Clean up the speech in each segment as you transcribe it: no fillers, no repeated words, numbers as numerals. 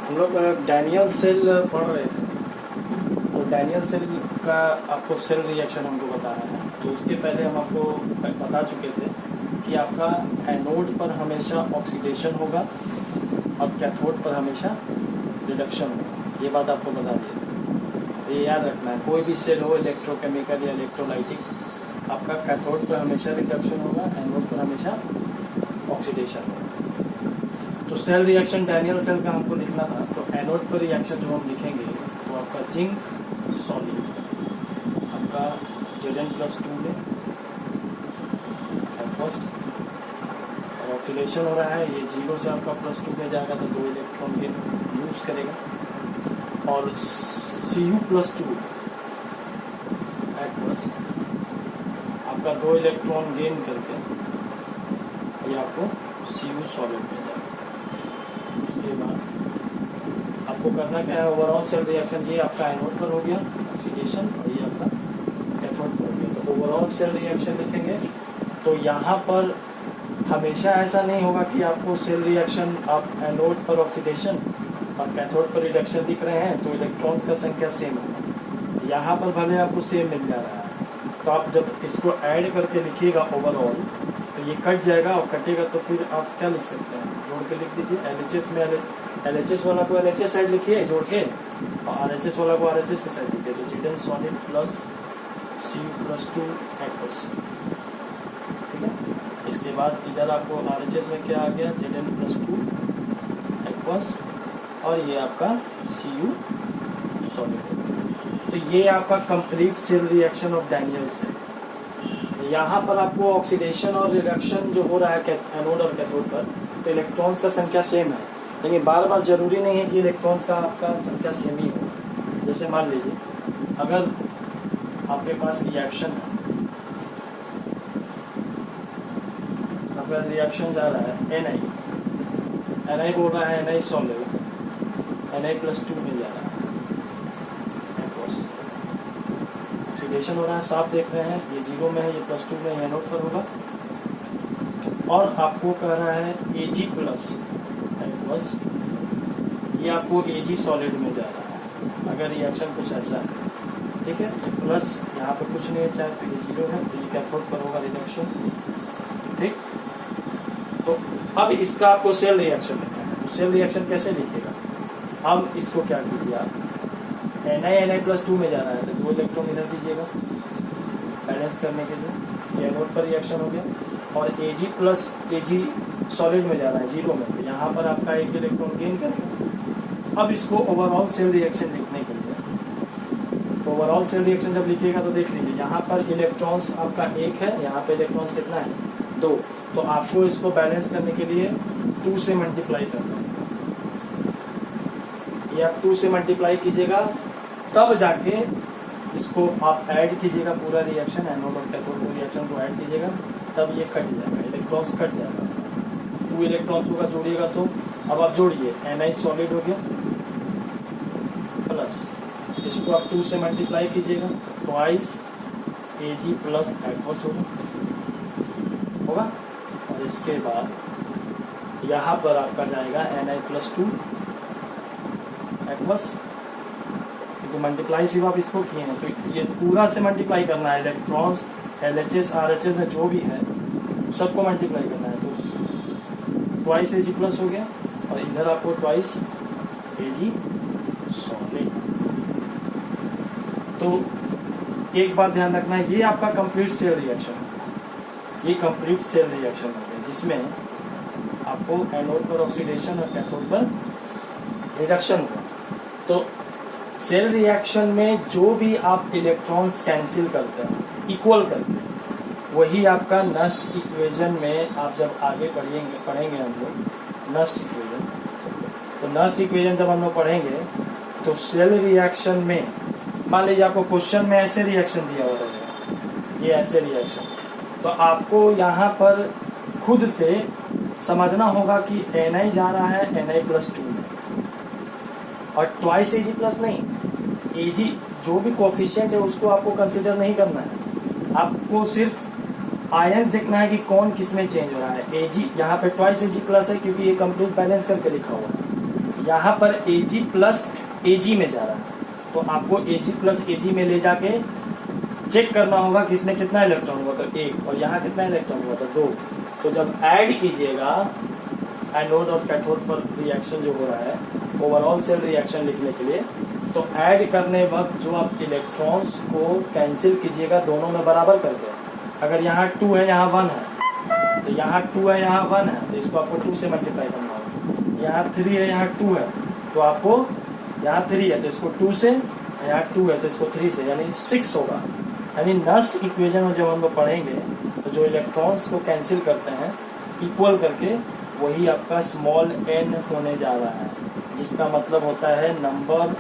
हम लोग Daniel cell पढ़ रहे थे। तो डैनियल सेल का आपको सेल रिएक्शन हमको बताना है। तो उसके पहले हम आपको बता चुके थे कि आपका एनोड पर हमेशा ऑक्सीडेशन होगा और कैथोड पर हमेशा रिडक्शन होगा। ये बात आपको बता दिए थे। ये याद रखना है, कोई भी सेल हो इलेक्ट्रोकेमिकल या इलेक्ट्रोलाइटिक, आपका कैथोड पर हमेशा रिडक्शन होगा, एनोड पर हमेशा ऑक्सीडेशन होगा। तो सेल रिएक्शन डैनियल सेल का हमको लिखना था। तो एनोड पर रिएक्शन जो हम लिखेंगे वो आपका जिंक सॉलिड आपका Zn+2 में फर्स्ट और ऑक्सीडेशन हो रहा है, ये 0 से आपका +2 में जाएगा तो 2 इलेक्ट्रॉन के यूज करेगा और Cu+2 प्लस आपका 2 इलेक्ट्रॉन गेन करके ये आपको Cu सॉलिड में जाएगा। उसके बाद आपको करना क्या है, ओवरऑल सेल रिएक्शन ये आपका एनोड पर हो गया ऑक्सीडेशन और ये आपका कैथोड पर हो गया। तो ओवरऑल सेल रिएक्शन लिखेंगे। तो यहाँ पर हमेशा ऐसा नहीं होगा कि आपको सेल रिएक्शन आप एनोड पर ऑक्सीडेशन और कैथोड पर रिडक्शन लिख रहे हैं तो इलेक्ट्रॉन्स का संख्या सेम होगा। यहाँ पर भले आपको सेम मिल जा रहा है, तो आप जब इसको ऐड करके लिखिएगा ओवरऑल तो ये कट जाएगा और कटेगा तो फिर आप क्या लिख सकते हैं, जोड़ के लिख दीजिए। LHS में LHS वाला को LHS साइड लिखिए जोड़ के और RHS वाला को RHS के साइड लिखिए। तो Zn solid plus Cu+2 aqueous, ठीक है। इसके बाद इधर आपको RHS में क्या आ गया, Zn+2 एक्वस और ये आपका Cu सॉलिड। तो ये आपका complete cell reaction of Daniell cell. यहाँ पर आपको ऑक्सीडेशन और रिडक्शन जो हो रहा है एनोड और कैथोड पर, तो इलेक्ट्रॉन्स का संख्या सेम है, लेकिन बार बार जरूरी नहीं है कि इलेक्ट्रॉन्स का आपका संख्या सेम ही हो। जैसे मान लीजिए अगर आपके पास रिएक्शन है, अगर रिएक्शन जा रहा है Na बोल रहा है Na सॉलिड Na+2 में जा रहा है, ऑक्सीडेशन हो रहा है, साफ देख रहे हैं ये 0 में है, ये +2 में है, एनोड पर होगा। और आपको कह रहा है Ag+ एक्वस, ये आपको Ag सॉलिड में जा रहा है अगर रिएक्शन कुछ ऐसा है, ठीक है। प्लस यहाँ पर कुछ नहीं है, चाहे तो ये 0 है तो ये कैथोड पर होगा रिडक्शन, ठीक। तो अब इसका आपको सेल रिएक्शन लिखना है। तो सेल रिएक्शन कैसे लिखेगा, अब इसको क्या कीजिए आप, Na+2 में जा रहा है तो 2 इलेक्ट्रॉन इधर दीजिएगा बैलेंस करने के लिए, ये एनोड पर रिएक्शन हो गया। और Ag सॉलिड में जा रहा है 0 में, तो यहाँ पर आपका 1 इलेक्ट्रॉन गेन करेगा। अब इसको ओवरऑल सेल रिएक्शन लिखने के लिए, तो ओवरऑल सेल रिएक्शन जब लिखिएगा तो देख लीजिए यहाँ पर इलेक्ट्रॉन्स आपका 1 है, यहाँ पे इलेक्ट्रॉन्स कितना है 2, तो आपको इसको बैलेंस करने के लिए 2 से मल्टीप्लाई करना है। ये आप 2 से मल्टीप्लाई कीजिएगा, तब जाके इसको आप ऐड कीजिएगा पूरा रिएक्शन, एनोड और कैथोड को रिएक्शन को ऐड कीजिएगा, तब ये कट जाएगा, इलेक्ट्रॉन्स कट जाएगा। 2 इलेक्ट्रॉन्स होगा जोड़िएगा तो अब आप जोड़िए Na सॉलिड हो गया प्लस इसको आप 2 से मल्टीप्लाई कीजिएगा, ट्वाइस Ag+ एक्वस होगा। और इसके बाद यहाँ पर आपका जाएगा Na+2 एक्वस, तो मल्टीप्लाई सिर्फ आप इसको किए हैं, तो ये पूरा से मल्टीप्लाई करना है, इलेक्ट्रॉन्स LHS RHS में जो भी है सबको मल्टीप्लाई करना है। तो ट्वाइस Ag+ हो गया और इधर आपको ट्वाइस Ag सॉलिड। तो एक बात ध्यान रखना है, ये आपका कंप्लीट सेल रिएक्शन है, ये कंप्लीट सेल रिएक्शन हो गया जिसमें आपको एनोड पर ऑक्सीडेशन और कैथोड पर रिडक्शन हुआ। तो सेल रिएक्शन में जो भी आप इलेक्ट्रॉन्स कैंसिल करते हैं, इक्वल करते हैं, वही आपका नस्ट इक्वेशन में आप जब आगे पढ़ेंगे हम लोग नस्ट इक्वेशन। तो नस्ट इक्वेशन जब हम लोग पढ़ेंगे तो सेल रिएक्शन में मान लीजिए आपको क्वेश्चन में ऐसे रिएक्शन दिया हुआ रहेगा, ये ऐसे रिएक्शन, तो आपको यहाँ पर खुद से समझना होगा कि Na जा रहा है Na+2 में और ट्वाइस Ag+ नहीं, Ag जो भी कोफिशिएंट है उसको आपको कंसिडर नहीं करना है, आपको सिर्फ आयंस देखना है कि कौन किस में चेंज हो रहा है। Ag यहाँ पे ट्वाइस Ag+ है क्योंकि ये कंप्लीट बैलेंस करके लिखा हुआ है, यहाँ पर Ag प्लस Ag में जा रहा है, तो आपको Ag प्लस Ag में ले जाके चेक करना होगा कि इसमें कितना इलेक्ट्रॉन हुआ, तो 1, और यहाँ कितना इलेक्ट्रॉन हुआ, तो 2। तो जब ऐड कीजिएगा एनोड और कैथोड पर रिएक्शन जो हो रहा है, ओवरऑल सेल रिएक्शन लिखने के लिए, तो ऐड करने वक्त जो आप इलेक्ट्रॉन्स को कैंसिल कीजिएगा दोनों में बराबर करके। अगर यहाँ 2 है, यहाँ 1 है, तो यहाँ 2 है, यहाँ 1 है, तो इसको आपको 2 से मल्टीप्लाई करना होगा। यहाँ 3 है, यहाँ 2 है, तो आपको यहाँ 3 है तो इसको 2 से, यहाँ 2 है तो इसको 3 से, यानी 6 होगा। यानी नस्ट इक्वेशन में जब हम लोग पढ़ेंगे तो जो इलेक्ट्रॉन्स को कैंसिल करते हैं इक्वल करके, वही आपका स्मॉल n होने जा रहा है, जिसका मतलब होता है नंबर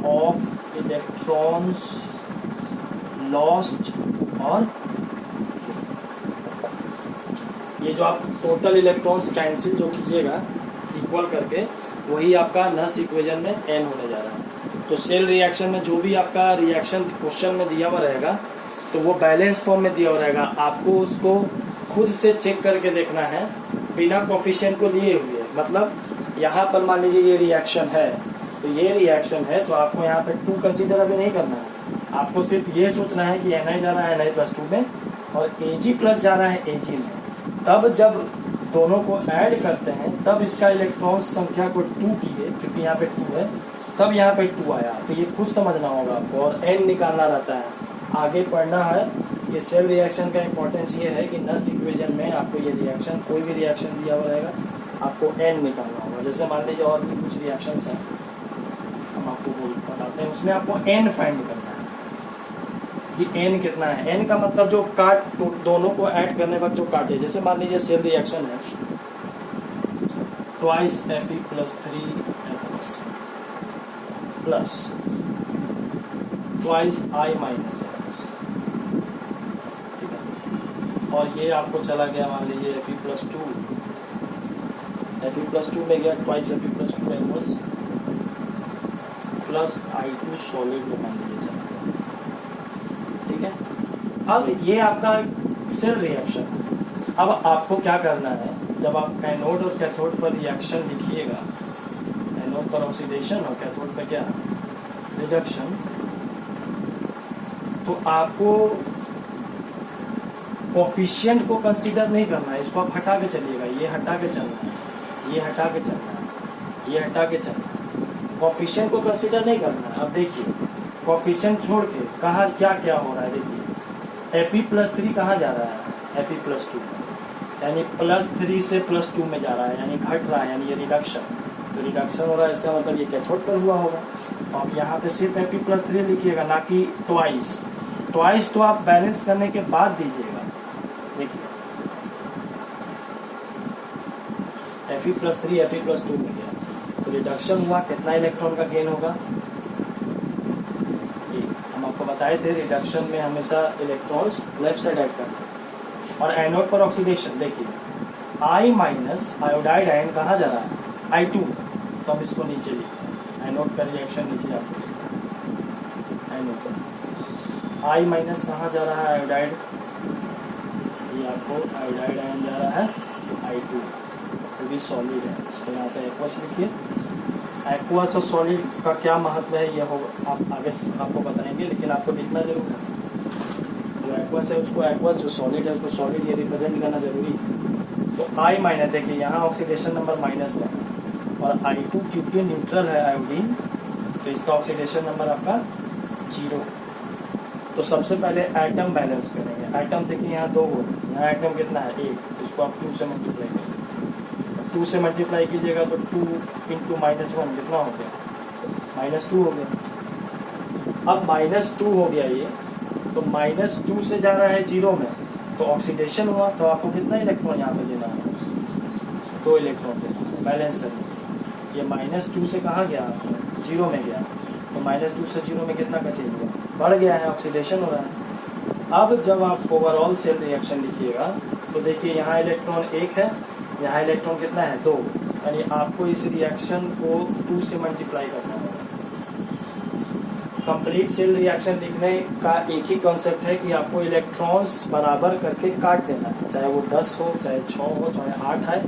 ऑफ इलेक्ट्रॉन्स लॉस्ट। और ये जो आप टोटल इलेक्ट्रॉन्स कैंसिल जो कीजिएगा इक्वल करके, वही आपका नस्ट इक्वेशन में n होने जा रहा है। तो सेल रिएक्शन में जो भी आपका रिएक्शन क्वेश्चन में दिया हुआ रहेगा, तो वो बैलेंस फॉर्म में दिया हुआ रहेगा, आपको उसको खुद से चेक करके देखना है बिना कोफिशिएंट को लिए हुए। मतलब यहाँ पर मान लीजिए ये रिएक्शन है, तो ये रिएक्शन है, तो आपको यहाँ पे 2 कंसीडर अभी नहीं करना है, आपको सिर्फ ये सोचना है कि Ni जा रहा है Na+2 में और Ag प्लस जा रहा है Ag में। तब जब दोनों को ऐड करते हैं तब इसका इलेक्ट्रॉन संख्या को 2 किए, क्योंकि यहाँ पे 2 है, तब यहाँ पे 2 आया। तो ये खुद समझना होगा आपको, और n निकालना रहता है, आगे पढ़ना है। ये सेल रिएक्शन का इम्पोर्टेंस ये है कि नस्ट इक्वेशन में आपको ये रिएक्शन, कोई भी रिएक्शन दिया हुआ रहेगा, आपको n निकालना होगा। जैसे मान लीजिए और भी कुछ रिएक्शंस हैं, हम आपको बताते हैं, उसमें आपको n फाइंड करना है कि n कितना है। n का मतलब जो काट, तो दोनों को ऐड करने वक्त जो काटे, जैसे मान लीजिए सेल रिएक्शन है, twice Fe plus 3F plus twice I minus F, ठीक है। और ये आपको चला गया मान लीजिए Fe प्लस 2 में गया twice Fe plus 2 plus I2 solid में मान लीजिए चला गया, ठीक है। अब ये आपका सेल रिएक्शन। अब आपको क्या करना है, जब आप एनोड और कैथोड पर रिएक्शन लिखिएगा, एनोड पर ऑक्सीडेशन और कैथोड पर क्या रिडक्शन, तो आपको कोफिशिएंट को कंसीडर नहीं करना है, इसको आप हटा के चलिएगा, ये हटा के चलना है, ये हटा के चलना है, ये हटा के चलना है, कोफिशिएंट को कंसीडर नहीं करना है। अब देखिए कोफिशिएंट छोड़ के कहाँ क्या क्या हो रहा है, देखिए Fe प्लस 3 कहाँ जा रहा है, Fe प्लस 2, यानी प्लस 3 से प्लस 2 में जा रहा है, यानी घट रहा है, यानी ये रिडक्शन। तो रिडक्शन हो रहा है, इसका मतलब ये कैथोड पर हुआ होगा। तो आप यहाँ पे सिर्फ Fe प्लस 3 लिखिएगा, ना कि ट्वाइस। ट्वाइस तो आप बैलेंस करने के बाद दीजिएगा। देखिए Fe प्लस 3 Fe प्लस 2 में गया, तो रिडक्शन हुआ, कितना इलेक्ट्रॉन का गेन होगा, हम आपको बताए थे रिडक्शन में हमेशा इलेक्ट्रॉन्स लेफ्ट साइड ऐड करते हैं। और एनोड पर ऑक्सीडेशन, देखिए I माइनस आयोडाइड आयन कहाँ जा रहा है, I2, तो हम इसको नीचे लिखते हैं, एनोड का रिएक्शन नीचे आपको लिखते हैं, एनोड पर I माइनस कहाँ जा रहा है, आयोडाइड, ये आपको आयोडाइड आयन जा रहा है I2, जो कि सॉलिड है, इसको यहाँ पे एक्वस लिखिए। एक्वस और सॉलिड का क्या महत्व है, ये होगा आप आगे आपको बताएंगे, लेकिन आपको लिखना जरूर है। जो एक्वस है उसको एक्वस, जो सॉलिड है उसको सॉलिड, ये रिप्रेजेंट करना जरूरी है। तो I माइनस, देखिए यहाँ ऑक्सीडेशन नंबर माइनस में, और I2 क्योंकि न्यूट्रल है आयोडीन, तो इसका ऑक्सीडेशन नंबर आपका 0। तो सबसे पहले एटम बैलेंस करेंगे। एटम देखिए यहाँ 2 हो, यहाँ एटम कितना है 1, तो इसको आप 2 से मल्टीप्लाई करेंगे। 2 से मल्टीप्लाई कीजिएगा तो 2 इंटू -1 कितना हो गया, -2 हो गया। अब -2 हो गया ये, तो -2 से जा रहा है 0 में, तो ऑक्सीडेशन हुआ, तो आपको कितना इलेक्ट्रॉन यहाँ पे देना है, 2 इलेक्ट्रॉन देना है बैलेंस करने। ये -2 से कहाँ गया, 0 में गया, तो -2 से 0 में कितना का चेंज हुआ, बढ़ गया है, ऑक्सीडेशन हो रहा है। अब जब आप ओवरऑल सेल रिएक्शन लिखिएगा, तो देखिए यहाँ इलेक्ट्रॉन 1 है, यहाँ इलेक्ट्रॉन कितना है 2, यानी आपको इस रिएक्शन को 2 से मल्टीप्लाई करना होगा। कंप्लीट सेल रिएक्शन लिखने का एक ही कॉन्सेप्ट है कि आपको इलेक्ट्रॉन्स बराबर करके काट देना है, चाहे वो 10 हो, चाहे 6 हो, चाहे 8 है,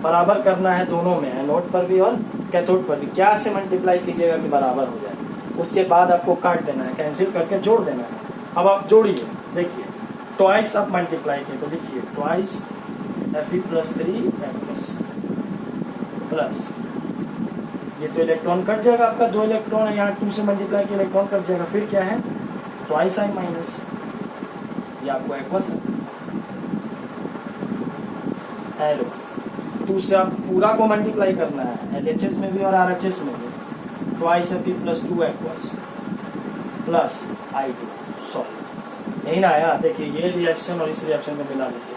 बराबर करना है दोनों में, एनोड पर भी और कैथोड पर भी क्या से मल्टीप्लाई कीजिएगा कि बराबर हो जाए, उसके बाद आपको काट देना है, कैंसिल करके जोड़ देना है। अब आप जोड़िए, देखिए ट्वाइस आप मल्टीप्लाई किए तो लिखिए ट्वाइस Fe+3 प्लस ये तो इलेक्ट्रॉन कट जाएगा आपका, 2 इलेक्ट्रॉन है यहाँ, 2 से मल्टीप्लाई किया इलेक्ट्रॉन कट जाएगा, फिर क्या है ट्वाइस I माइनस, ये आपको एक्वस है। 2 से आप पूरा को मल्टीप्लाई करना है, LHS में भी और RHS में भी, twice Fe+2 aqueous plus I2 solve. यही ना आया, देखिए ये रिएक्शन और इस रिएक्शन में मिला लीजिए,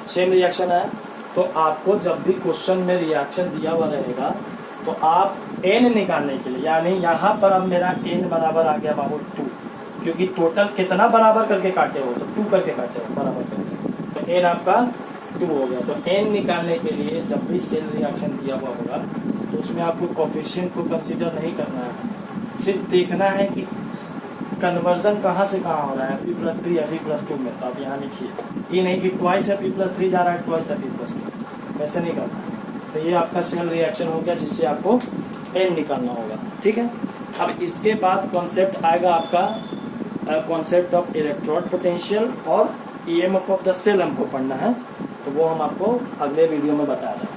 सेम रिएक्शन है। तो आपको जब भी क्वेश्चन में रिएक्शन दिया हुआ रहेगा तो आप n निकालने के लिए, यानी यहाँ पर अब मेरा n बराबर आ गया बाबू 2, क्योंकि टोटल कितना बराबर करके काटे हो, तो 2 करके काटे हो बराबर करके, तो n आपका 2 हो गया। तो n निकालने के लिए जब भी सेल रिएक्शन दिया हुआ होगा तो उसमें आपको कोफिशिएंट को कंसीडर नहीं करना है, सिर्फ देखना है कि कन्वर्जन कहाँ से कहाँ हो रहा है, Fe+3 Fe+2 में। तो आप यहाँ लिखिए, ये नहीं कि ट्वाइस Fe+3 जा रहा है ट्वाइस Fe+2, वैसे नहीं करना है। तो ये आपका सेल रिएक्शन हो गया जिससे आपको n निकालना होगा, ठीक है। अब इसके बाद कॉन्सेप्ट आएगा आपका कॉन्सेप्ट ऑफ इलेक्ट्रोड पोटेंशियल और EMF ऑफ द सेल हमको पढ़ना है, तो वो हम आपको अगले वीडियो में बता दें।